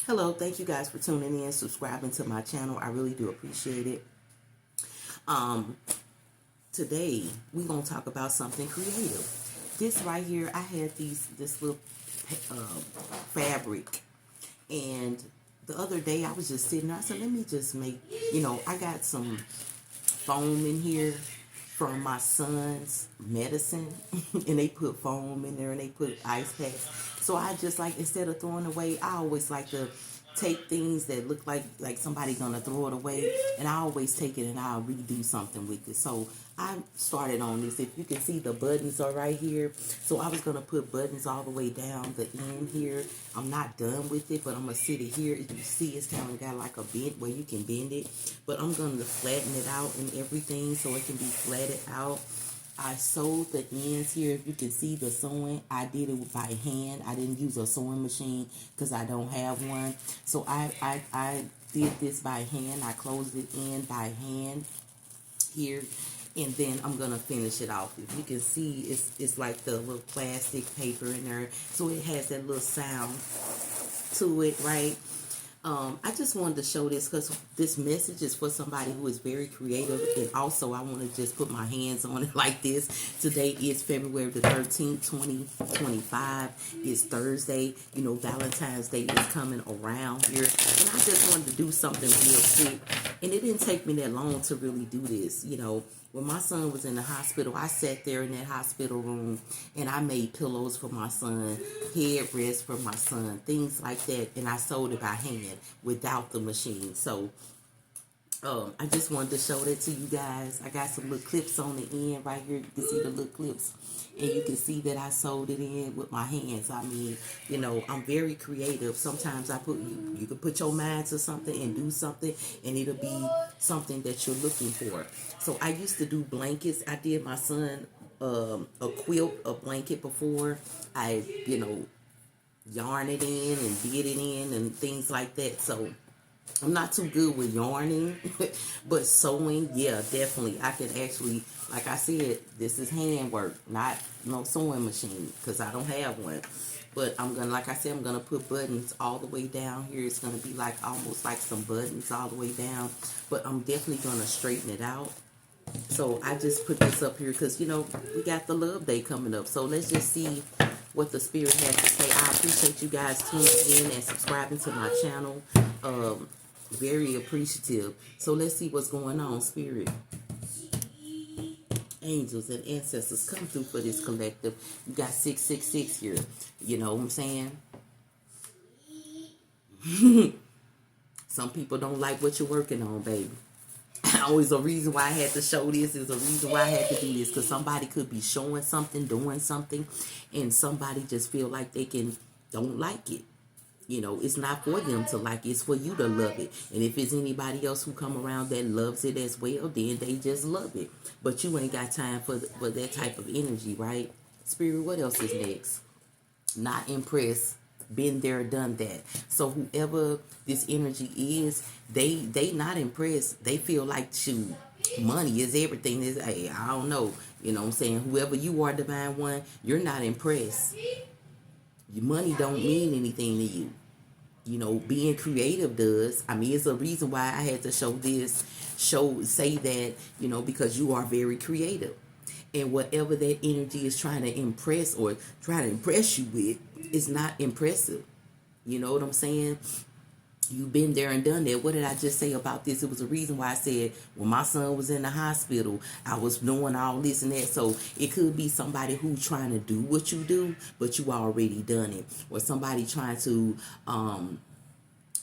Hello, thank you guys for tuning in, subscribing to my channel. I really do appreciate it. Um, Today we're gonna talk about something creative. This right here, I had this little fabric, and the other day I was just sitting there. I said, let me just make, I got some foam in here from my son's medicine, and they put foam in there and they put ice packs. So I just like, instead of throwing away, I always like to take things that look like somebody gonna throw it away, and I always take it and I'll redo something with it. So I started on this. If you can see, the buttons are right here. So I was gonna put buttons all the way down the end here. I'm not done with it, but I'm gonna sit it here. As you see, it's kind of got like a bend where you can bend it, but I'm gonna flatten it out and everything so it can be flattened out. I sewed the ends here. If you can see the sewing, I did it by hand. I didn't use a sewing machine because I don't have one. So I did this by hand. I closed it in by hand here, and then I'm gonna finish it off. If you can see, it's like the little plastic paper in there, so it has that little sound to it, right? I just wanted to show this because this message is for somebody who is very creative, and also I want to just put my hands on it like this. Today is February the 13th, 2025. It's Thursday. Valentine's Day is coming around here, and I just wanted to do something real quick, and it didn't take me that long to really do this. When my son was in the hospital, I sat there in that hospital room and I made pillows for my son, headrests for my son, things like that. And I sewed it by hand without the machine. So I just wanted to show that to you guys. I got some little clips on the end right here. You can see the little clips. And you can see that I sewed it in with my hands. I mean, I'm very creative. Sometimes you can put your mind to something and do something, and it'll be something that you're looking for. So I used to do blankets. I did my son a quilt, a blanket before. I, yarn it in and did it in and things like that. So I'm not too good with yarning, but sewing, yeah, definitely. I can actually, like I said, this is handwork, not no sewing machine, because I don't have one. But like I said, I'm gonna put buttons all the way down here. It's gonna be like almost like some buttons all the way down, but I'm definitely gonna straighten it out. So I just put this up here because, we got the love day coming up. So let's just see what the spirit has to say. I appreciate you guys tuning in and subscribing to my channel. Very appreciative. So let's see what's going on, spirit. Angels and ancestors, come through for this collective. You got 666 here. You know what I'm saying? Some people don't like what you're working on, baby. Always a reason why I had to show this, is a reason why I had to do this, because somebody could be showing something, doing something, and somebody just feel like don't like it. It's not for them to like it, it's for you to love it. And if it's anybody else who come around that loves it as well, then they just love it. But you ain't got time for that type of energy, right? Spirit, what else is next? Not impressed. Been there, done that. So whoever this energy is, they not impressed. They feel like, shoot, money is everything. Hey, I don't know. You know what I'm saying? Whoever you are, divine one, you're not impressed. Your money don't mean anything to you. Being creative does. I mean, it's a reason why I had to say that, because you are very creative. And whatever that energy is trying to impress or trying to impress you with is not impressive. You know what I'm saying? You've been there and done that. What did I just say about this? It was a reason why I said when my son was in the hospital, I was doing all this and that. So it could be somebody who's trying to do what you do, but you already done it. Or somebody trying to,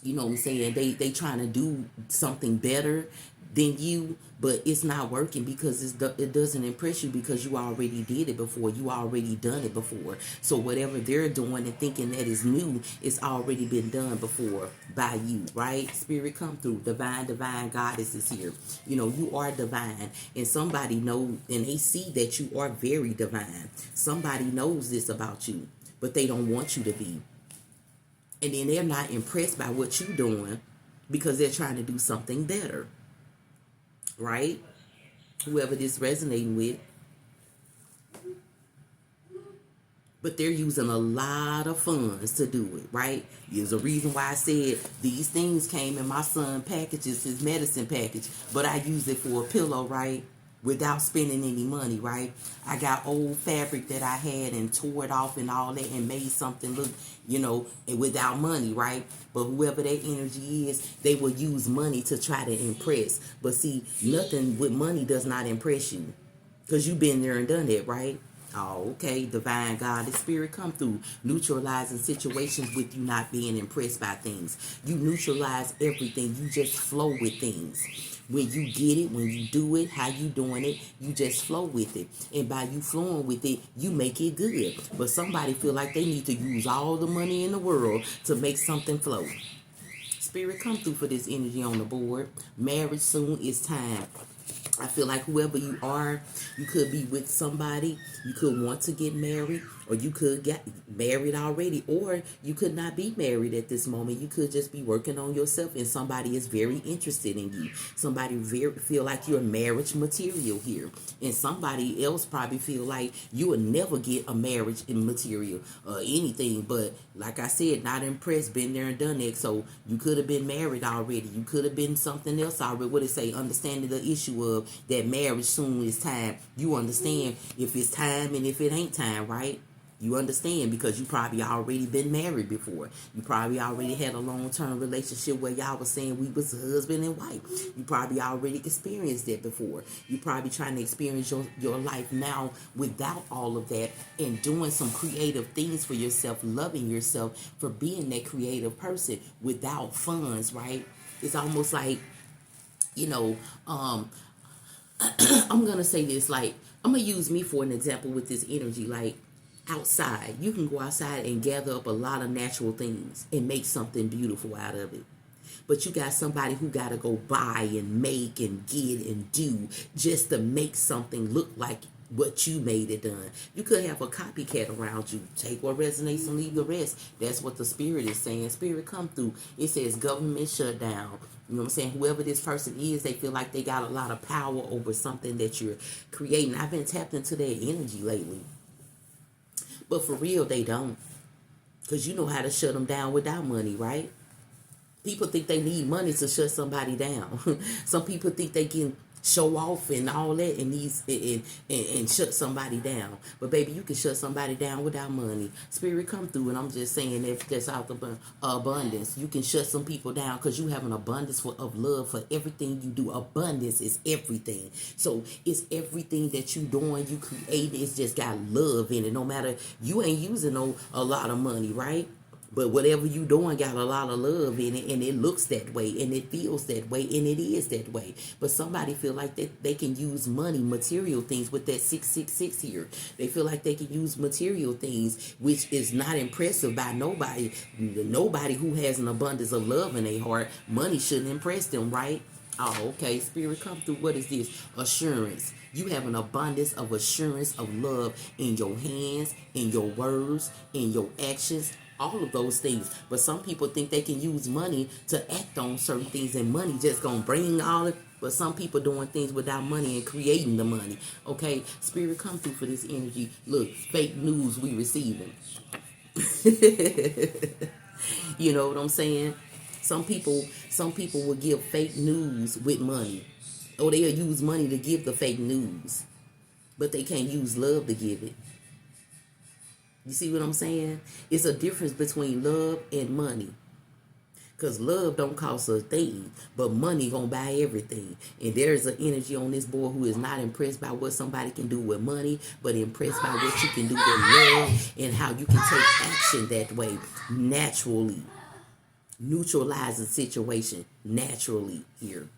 you know what I'm saying? They trying to do something better than you, but it's not working because it doesn't impress you because you already did it before. You already done it before. So whatever they're doing and thinking that is new, it's already been done before by you, right? Spirit, come through. Divine goddess is here. You are divine, and somebody know, and they see that you are very divine. Somebody knows this about you, but they don't want you to be. And then they're not impressed by what you're doing because they're trying to do something better. Right? Whoever this resonating with. But they're using a lot of funds to do it, right? There's a reason why I said these things came in my son packages, his medicine package, but I use it for a pillow, right? Without spending any money, right? I got old fabric that I had and tore it off and all that and made something look, without money, right? But whoever that energy is, they will use money to try to impress. But see, nothing with money does not impress you. Because you've been there and done that, right? Oh, okay. Divine God, the Spirit come through, neutralizing situations with you not being impressed by things. You neutralize everything. You just flow with things. When you get it, when you do it, how you doing it, you just flow with it. And by you flowing with it, you make it good. But somebody feel like they need to use all the money in the world to make something flow. Spirit, come through for this energy on the board. Marriage soon is time. I feel like whoever you are, you could be with somebody, you could want to get married, or you could get married already, or you could not be married at this moment. You could just be working on yourself, and somebody is very interested in you. Somebody feel like you're marriage material here, and somebody else probably feel like you will never get a marriage in material or anything. But like I said, not impressed, been there and done that. So you could have been married already. You could have been something else already. What it say? Understanding the issue of that marriage soon is time. You understand if it's time and if it ain't time, right? You understand because you probably already been married before. You probably already had a long-term relationship where y'all was saying we was husband and wife. You probably already experienced that before. You probably trying to experience your life now without all of that and doing some creative things for yourself, loving yourself for being that creative person without funds, right? It's almost like, I'm going to say this, like, I'm going to use me for an example with this energy, like, outside. You can go outside and gather up a lot of natural things and make something beautiful out of it. But you got somebody who got to go buy and make and get and do just to make something look like what you made it done. You could have a copycat around you. Take what resonates and leave the rest. That's what the Spirit is saying. Spirit, come through. It says government shutdown. You know what I'm saying? Whoever this person is, they feel like they got a lot of power over something that you're creating. I've been tapped into their energy lately. But for real, they don't. Because you know how to shut them down without money, right? People think they need money to shut somebody down. Some people think they can show off and all that and shut somebody down. But baby, you can shut somebody down without money. Spirit, come through, and I'm just saying that that's out the abundance. You can shut some people down because you have an abundance of love for everything you do. Abundance is everything. So it's everything that you doing, you create. It's just got love in it. No matter, you ain't using a lot of money, right? But whatever you doing got a lot of love in it, and it looks that way, and it feels that way, and it is that way. But somebody feel like they can use money, material things with that 666 here. They feel like they can use material things, which is not impressive by nobody. Nobody who has an abundance of love in their heart, money shouldn't impress them, right? Oh, okay. Spirit, come through. What is this? Assurance. You have an abundance of assurance of love in your hands, in your words, in your actions, all of those things. But some people think they can use money to act on certain things, and money just gonna bring all it. But some people doing things without money and creating the money. Okay, Spirit, come through for this energy. Look, fake news we receiving. You know what I'm saying? Some people will give fake news with money. Or they'll use money to give the fake news. But they can't use love to give it. You see what I'm saying? It's a difference between love and money. Because love don't cost a thing, but money gonna buy everything. And there's an energy on this board who is not impressed by what somebody can do with money, but impressed by what you can do with love and how you can take action that way naturally. Neutralizing situation naturally here.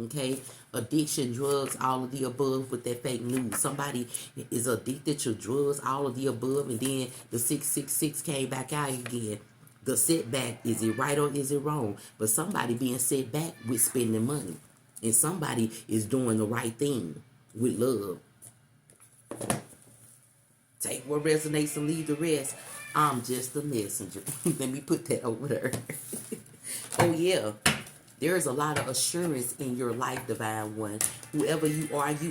Okay, addiction, drugs, all of the above with that fake news. Somebody is addicted to drugs, all of the above, and then the 666 came back out again. The setback, is it right or is it wrong? But somebody being set back with spending money, and somebody is doing the right thing with love. Take what resonates and leave the rest. I'm just a messenger. Let me put that over there. Oh yeah. There is a lot of assurance in your life, divine one. Whoever you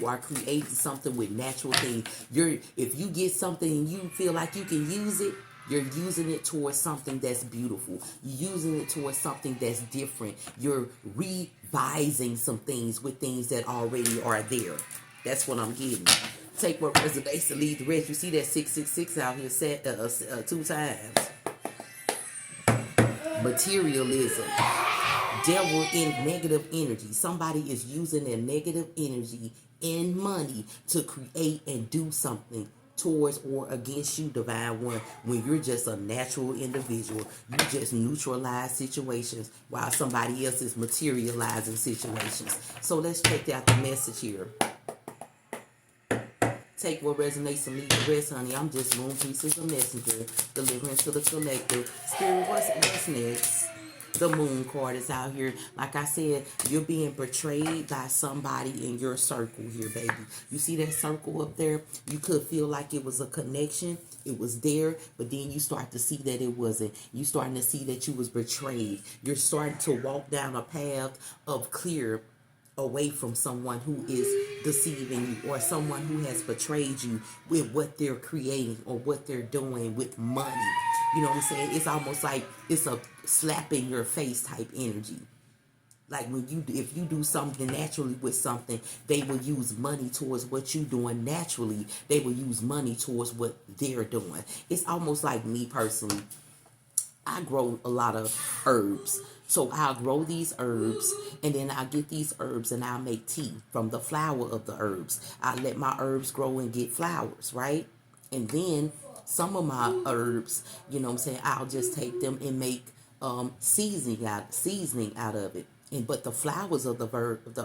are creating something with natural things. If you get something and you feel like you can use it, you're using it towards something that's beautiful. You're using it towards something that's different. You're revising some things with things that already are there. That's what I'm getting. Take what resonates and leave the rest. You see that 666 out here set 2 times. Materialism. Devil in negative energy. Somebody is using their negative energy and money to create and do something towards or against you, divine one, when you're just a natural individual. You just neutralize situations while somebody else is materializing situations. So let's check out the message here. Take what resonates and leave the rest, honey. I'm just Moon Priestess, a messenger, delivering to the collective. Spirit, what's next? The Moon card is out here. Like I said, you're being betrayed by somebody in your circle here, baby. You see that circle up there? You could feel like it was a connection. It was there, but then you start to see that it wasn't. You starting to see that you was betrayed. You're starting to walk down a path of clear away from someone who is deceiving you or someone who has betrayed you with what they're creating or what they're doing with money. You know what I'm saying? It's almost like it's a slap in your face type energy. Like if you do something naturally with something, they will use money towards what you're doing naturally. They will use money towards what they're doing. It's almost like me personally. I grow a lot of herbs. So I'll grow these herbs and then I'll get these herbs and I'll make tea from the flower of the herbs. I let my herbs grow and get flowers, right? And then some of my herbs, you know what I'm saying, I'll just take them and make seasoning out of it. But the flowers of the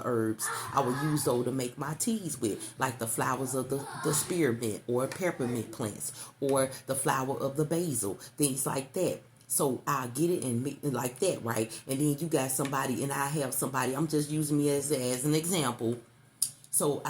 herbs, I will use those to make my teas with, like the flowers of the spearmint or peppermint plants, or the flower of the basil, things like that. So I'll get it and make it like that, right? And then you got somebody, and I have somebody. I'm just using me as an example. So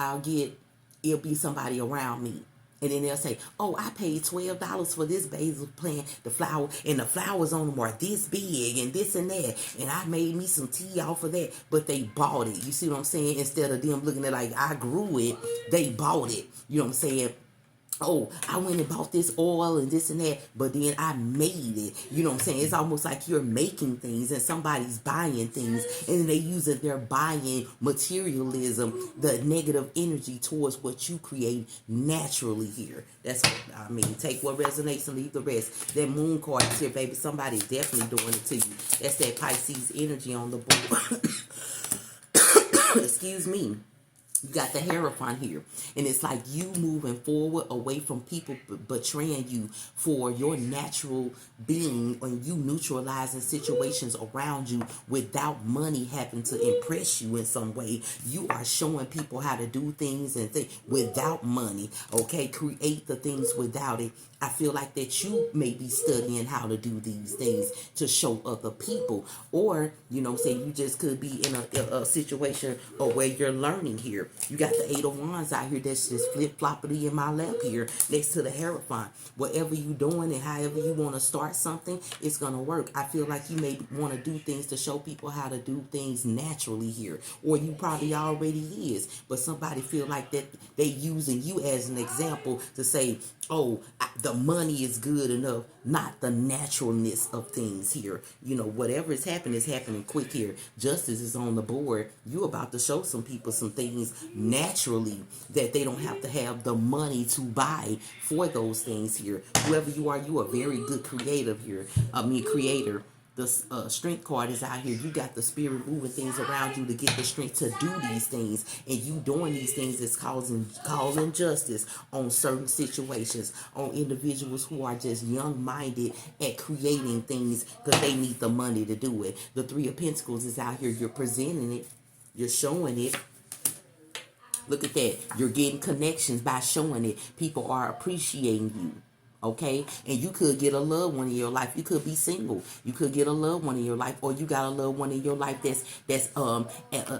it'll be somebody around me. And then they'll say, oh, I paid $12 for this basil plant, the flower, and the flowers on them are this big and this and that. And I made me some tea off of that. But they bought it. You see what I'm saying? Instead of them looking at it like I grew it, they bought it. You know what I'm saying? Oh, I went and bought this oil and this and that, but then I made it. You know what I'm saying? It's almost like you're making things and somebody's buying things, and they use it, they're buying materialism, the negative energy towards what you create naturally here. That's what I mean. Take what resonates and leave the rest. That Moon card is here, baby. Somebody's definitely doing it to you. That's that Pisces energy on the board. Excuse me. You got the Hierophant here. And it's like you moving forward away from people betraying you for your natural being, and you neutralizing situations around you without money having to impress you in some way. You are showing people how to do things and without money. Okay? Create the things without it. I feel like that you may be studying how to do these things to show other people. Or, you know what I'm saying, you just could be in a situation where you're learning here. You got the 8 of Wands out here that's just flip-floppity in my lap here next to the Hierophant. Whatever you doing and however you want to start something, it's going to work. I feel like you may want to do things to show people how to do things naturally here. Or you probably already is. But somebody feel like that they using you as an example to say, oh, the money is good enough, not the naturalness of things here. You know, whatever is happening quick here. Justice is on the board. You about to show some people some things naturally that they don't have to have the money to buy for those things here. Whoever you are very good creative here. Creator. The strength card is out here. You got the spirit moving things around you to get the strength to do these things. And you doing these things is causing justice on certain situations, on individuals who are just young-minded at creating things because they need the money to do it. The 3 of Pentacles is out here. You're presenting it. You're showing it. Look at that. You're getting connections by showing it. People are appreciating you. Okay, and you could get a loved one in your life. You could be single. You could get a loved one in your life, or you got a loved one in your life that's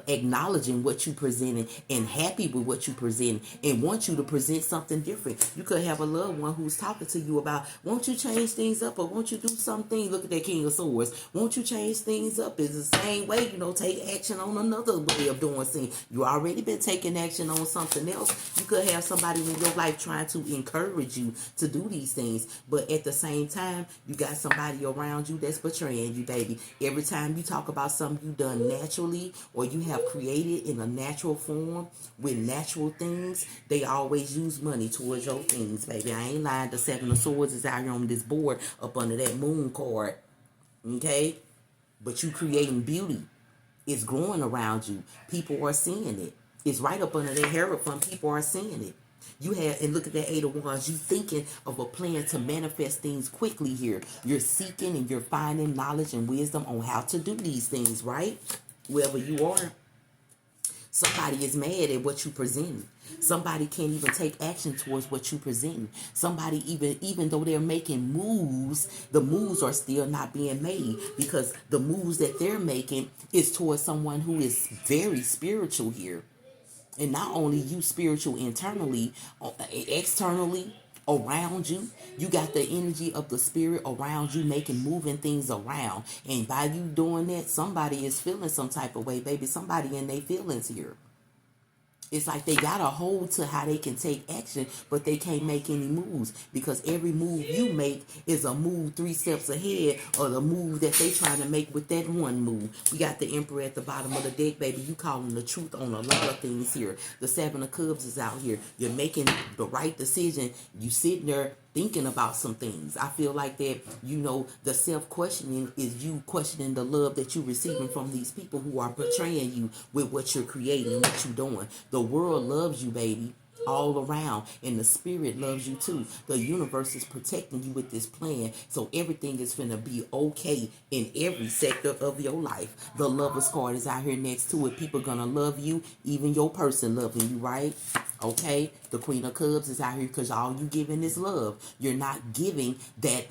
acknowledging what you presented and happy with what you present and want you to present something different. You could have a loved one who's talking to you about, won't you change things up, or won't you do something? Look at that King of Swords. Won't you change things up? It's the same way, take action on another way of doing things. You already been taking action on something else. You could have somebody in your life trying to encourage you to do these things, but at the same time, you got somebody around you that's betraying you, baby. Every time you talk about something you done naturally, or you have created in a natural form with natural things, they always use money towards your things, baby. I ain't lying. The Seven of Swords is out here on this board up under that moon card. Okay? But you creating beauty. It's growing around you. People are seeing it. It's right up under that Hierophant. People are seeing it. You have, and look at that Eight of Wands. You thinking of a plan to manifest things quickly here. You're seeking and you're finding knowledge and wisdom on how to do these things, right? Wherever you are. Somebody is mad at what you present. Somebody can't even take action towards what you present. Somebody, even though they're making moves, the moves are still not being made, because the moves that they're making is towards someone who is very spiritual here. And not only you spiritual internally, externally, around you, you got the energy of the spirit around you, moving things around. And by you doing that, somebody is feeling some type of way, baby. Somebody in their feelings here. It's like they got a hold to how they can take action, but they can't make any moves, because every move you make is a move 3 steps ahead of the move that they trying to make with that one move. We got the Emperor at the bottom of the deck, baby. You calling the truth on a lot of things here. The Seven of Cups is out here. You're making the right decision. You sitting there thinking about some things. I feel like that, the self-questioning is you questioning the love that you're receiving from these people who are portraying you with what you're creating, what you're doing. The world loves you, baby, all around, and the spirit loves you too. The universe is protecting you with this plan, so everything is finna be okay in every sector of your life. The Lover's card is out here next to it. People gonna love you, even your person loving you, right? Okay, the Queen of Cups is out here because all you giving is love. You're not giving that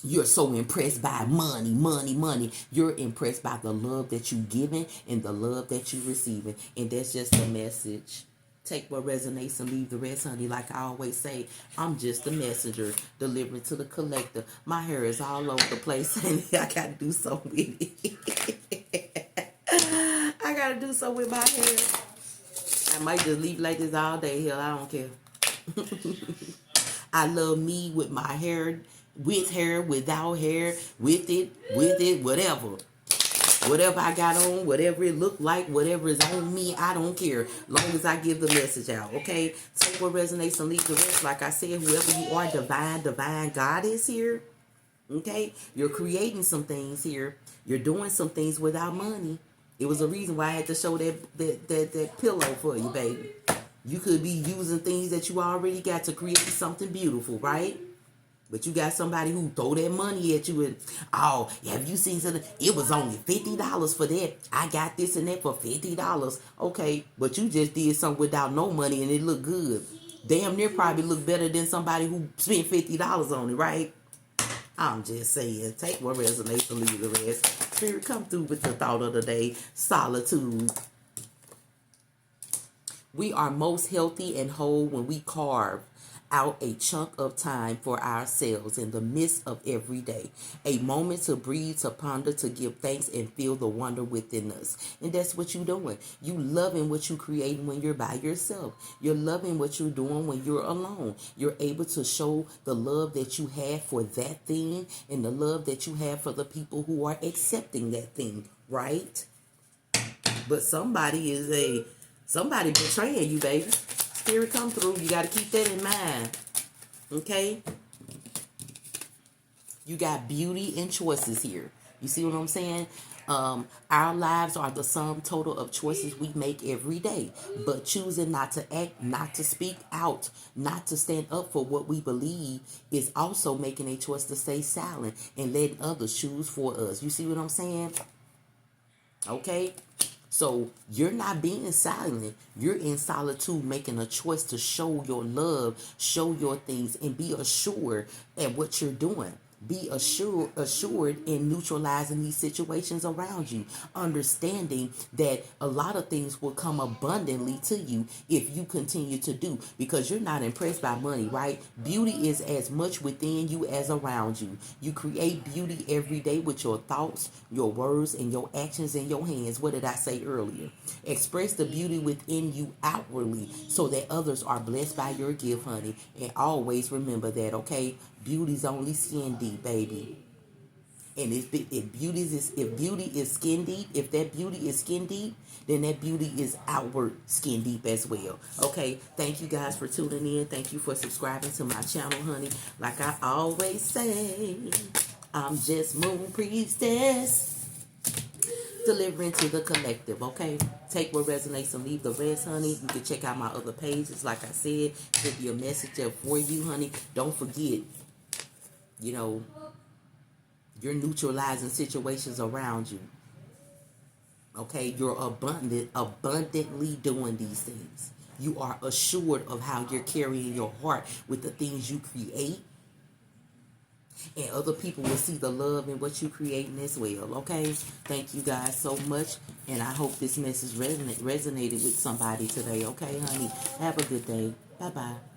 you're so impressed by money. You're impressed by the love that you're giving and the love that you're receiving. And that's just a message. Take what resonates and leave the rest, honey. Like I always say, I'm just a messenger delivering to the collector. My hair is all over the place, and I got to do something with it. I got to do something with my hair. I might just leave like this all day. Hell, I don't care. I love me with my hair, with hair, without hair, with it, whatever. Whatever I got on, whatever it look like, whatever is on me, I don't care. Long as I give the message out, okay? Take what resonates and leave the rest. Like I said, whoever you are, divine God is here. Okay? You're creating some things here. You're doing some things without money. It was a reason why I had to show that pillow for you, baby. You could be using things that you already got to create something beautiful, right? But you got somebody who throw that money at you and, oh, have you seen something? It was only $50 for that. I got this and that for $50. Okay, but you just did something without no money and it looked good. Damn near probably look better than somebody who spent $50 on it, right? I'm just saying, take what resonates and leave the rest. Spirit, come through with the thought of the day. Solitude. We are most healthy and whole when we carve out a chunk of time for ourselves in the midst of every day. A moment to breathe, to ponder, to give thanks, and feel the wonder within us. And that's what you're doing. You loving what you're creating when you're by yourself. You're loving what you're doing when you're alone. You're able to show the love that you have for that thing and the love that you have for the people who are accepting that thing, right? But somebody betraying you, baby. Spirit, come through. You got to keep that in mind. Okay? You got beauty and choices here. You see what I'm saying? Our lives are the sum total of choices we make every day. But choosing not to act, not to speak out, not to stand up for what we believe is also making a choice to stay silent and letting others choose for us. You see what I'm saying? Okay? So you're not being silent. You're in solitude, making a choice to show your love, show your things, and be assured at what you're doing. Be assured in neutralizing these situations around you, understanding that a lot of things will come abundantly to you if you continue to do, because you're not impressed by money, right? Beauty is as much within you as around you. You create beauty every day with your thoughts, your words, and your actions and your hands. What did I say earlier? Express the beauty within you outwardly so that others are blessed by your gift, honey. And always remember that, okay? Beauty's only skin deep, baby. And if beauty is skin deep, if that beauty is skin deep, then that beauty is outward skin deep as well. Okay, thank you guys for tuning in. Thank you for subscribing to my channel, honey. Like I always say, I'm just Moon Priestess, delivering to the collective. Okay, take what resonates and leave the rest, honey. You can check out my other pages. Like I said, could be a message there for you, honey. Don't forget, you know, you're neutralizing situations around you. Okay, you're abundantly doing these things. You are assured of how you're carrying your heart with the things you create, and other people will see the love in what you're creating as well. Okay, thank you guys so much, and I hope this message resonated with somebody today. Okay, honey, have a good day. Bye bye.